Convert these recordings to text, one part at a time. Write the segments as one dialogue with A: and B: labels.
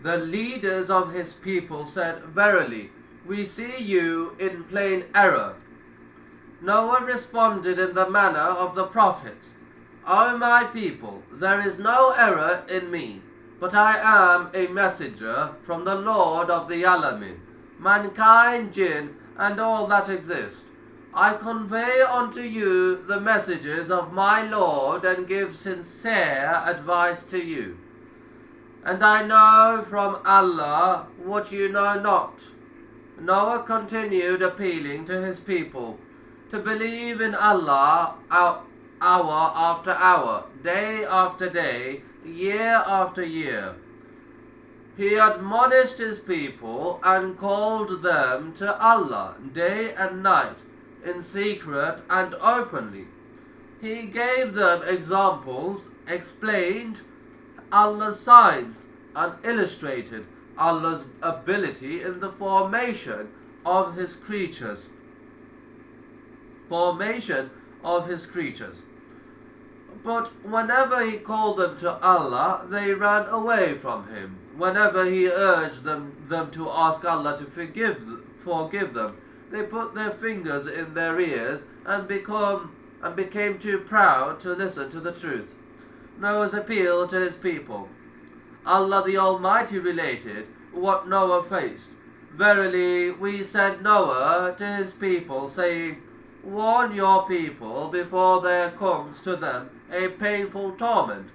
A: The leaders of his people said, "Verily, we see you in plain error." Noah responded in the manner of the prophets, "O my people, there is no error in me, but I am a messenger from the Lord of the Alamin, mankind, jinn, and all that exist. I convey unto you the messages of my Lord and give sincere advice to you. And I know from Allah what you know not." Noah continued appealing to his people to believe in Allah hour after hour, day after day, year after year. He admonished his people and called them to Allah day and night, in secret and openly. He gave them examples, explained Allah's signs, and illustrated Allah's ability in the formation of his creatures. But whenever he called them to Allah, they ran away from him. Whenever he urged them to ask Allah to forgive them, they put their fingers in their ears and became too proud to listen to the truth. Noah's appeal to his people. Allah the Almighty related what Noah faced. "Verily, we sent Noah to his people, saying, Warn your people before there comes to them a painful torment.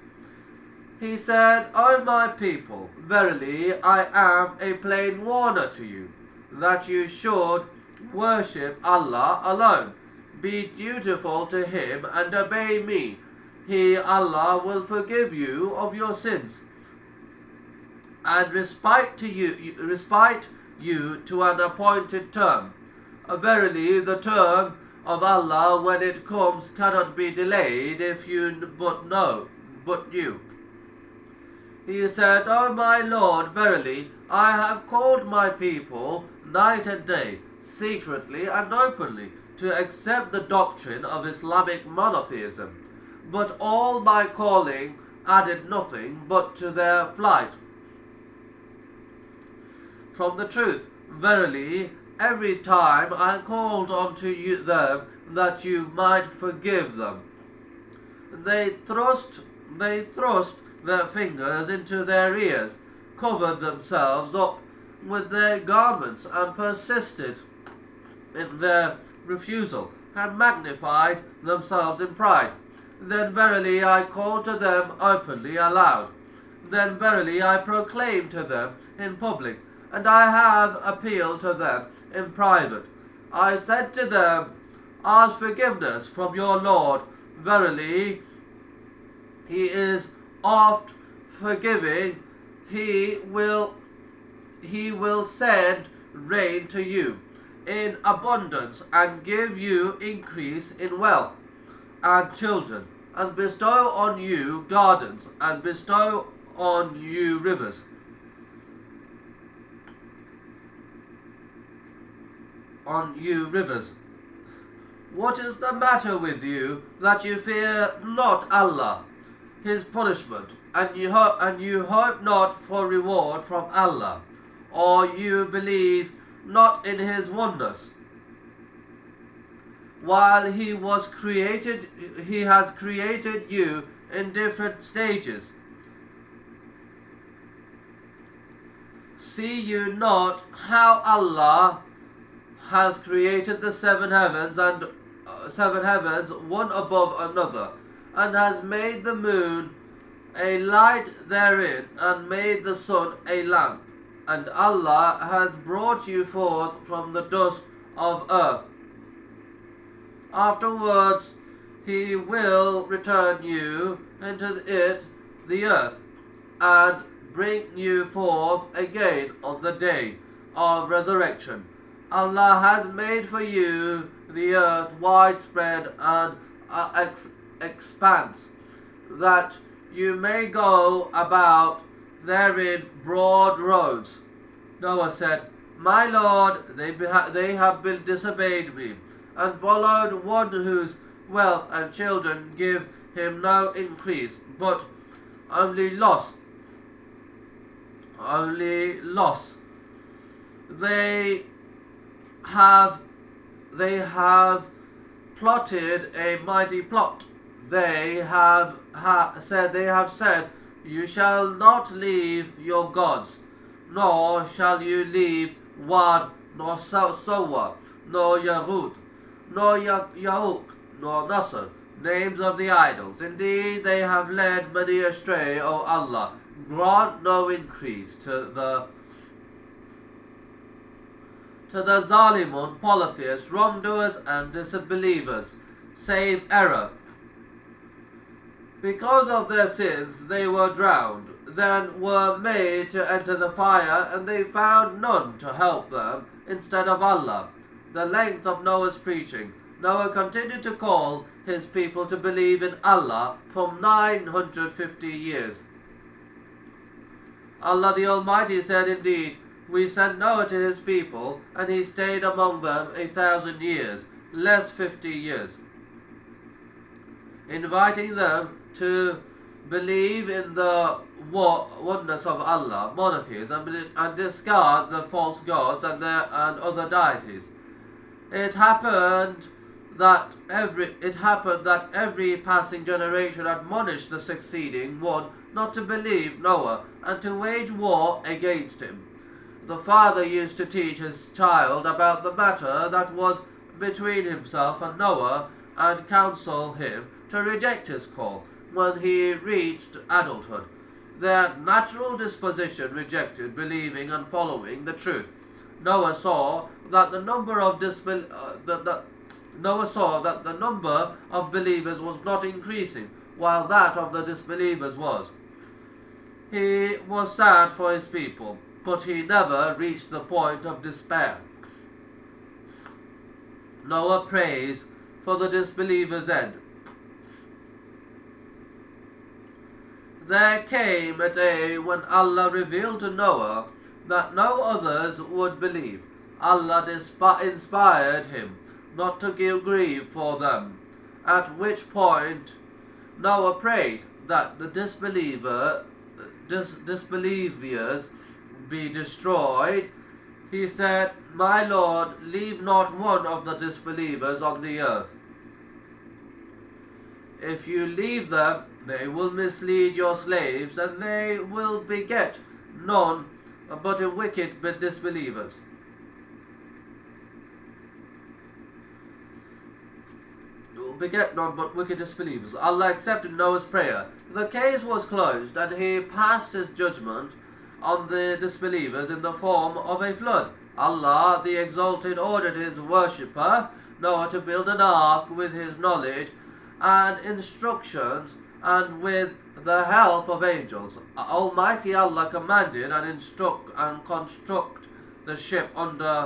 A: He said, O my people, verily I am a plain warner to you, that you should worship Allah alone, be dutiful to Him and obey me. He, Allah, will forgive you of your sins and respite you to an appointed term. Verily, the term of Allah when it comes cannot be delayed if you but you. He said, O my Lord, verily, I have called my people night and day, secretly and openly, to accept the doctrine of Islamic monotheism. But all my calling added nothing but to their flight from the truth. Verily, every time I called unto them that you might forgive them, they thrust their fingers into their ears, covered themselves up with their garments, and persisted in their refusal, and magnified themselves in pride. Then verily I called to them openly aloud. Then verily I proclaimed to them in public, and I have appealed to them in private. I said to them, Ask forgiveness from your Lord. Verily, He is oft forgiving. He will send rain to you in abundance, and give you increase in wealth and children, and bestow on you gardens, and bestow on you rivers. What is the matter with you that you fear not Allah, His punishment, and you hope not for reward from Allah, or you believe not in His oneness? While He has created you in different stages. See you not how Allah has created the seven heavens one above another, and has made the moon a light therein, and made the sun a lamp, and Allah has brought you forth from the dust of earth. Afterwards He will return you into the earth, and bring you forth again on the day of resurrection. Allah has made for you the earth widespread and expanse, that you may go about therein broad roads. Noah said, My Lord, they have disobeyed me, and followed one whose wealth and children give him no increase, but only loss. only loss. They have plotted a mighty plot. They have said, you shall not leave your gods, nor shall you leave Wad, nor Sowa, nor Yarud, nor Yauk, nor Nasr, names of the idols. Indeed, they have led many astray, O Allah. Grant no increase to the Zalimun, polytheists, wrongdoers, and disbelievers, save error. Because of their sins they were drowned, then were made to enter the fire, and they found none to help them instead of Allah. The length of Noah's preaching. Noah continued to call his people to believe in Allah for 950 years. Allah the Almighty said, indeed, we sent Noah to his people, and he stayed among them 1,000 years, less 50 years, inviting them to believe in the oneness of Allah, monotheism, and discard the false gods and other deities. It happened that every passing generation admonished the succeeding one not to believe Noah and to wage war against him. The father used to teach his child about the matter that was between himself and Noah, and counsel him to reject his call when he reached adulthood. Their natural disposition rejected believing and following the truth. Noah saw that the number of believers was not increasing, while that of the disbelievers was. He was sad for his people, but he never reached the point of despair. Noah prays for the disbelievers' end. There came a day when Allah revealed to Noah that no others would believe. Allah inspired him not to give grief for them, at which point Noah prayed that the disbelievers be destroyed. He said, my Lord, leave not one of the disbelievers on the earth. If you leave them, they will mislead your slaves, and they will beget none but wicked disbelievers. Allah accepted Noah's prayer. The case was closed, and he passed his judgment on the disbelievers in the form of a flood. Allah the Exalted ordered his worshipper Noah to build an ark with his knowledge and instructions, and with the help of angels. Almighty Allah commanded and construct the ship under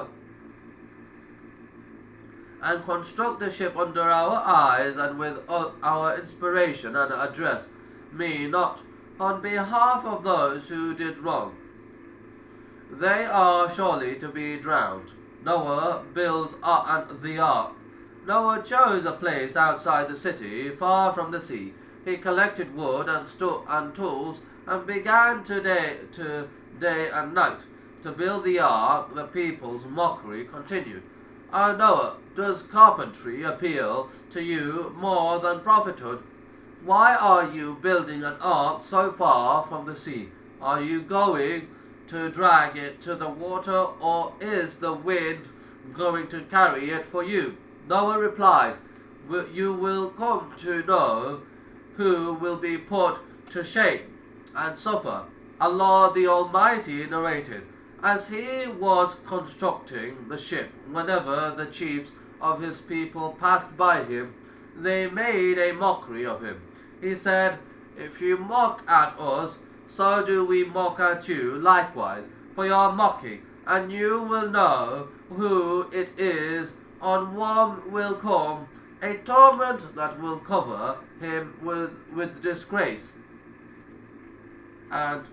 A: our eyes, and with our inspiration and address me not on behalf of those who did wrong. They are surely to be drowned. Noah builds the ark. Noah chose a place outside the city, far from the sea. He collected wood and tools, and began day and night to build the ark. The people's mockery continued. O Noah, does carpentry appeal to you more than prophethood? Why are you building an ark so far from the sea? Are you going to drag it to the water, or is the wind going to carry it for you? Noah replied, you will come to know who will be put to shame and suffer. Allah the Almighty narrated, as he was constructing the ship, whenever the chiefs of his people passed by him, they made a mockery of him. He said, if you mock at us, so do we mock at you likewise for your mocking, and you will know who it is. On one will come a torment that will cover him with disgrace, and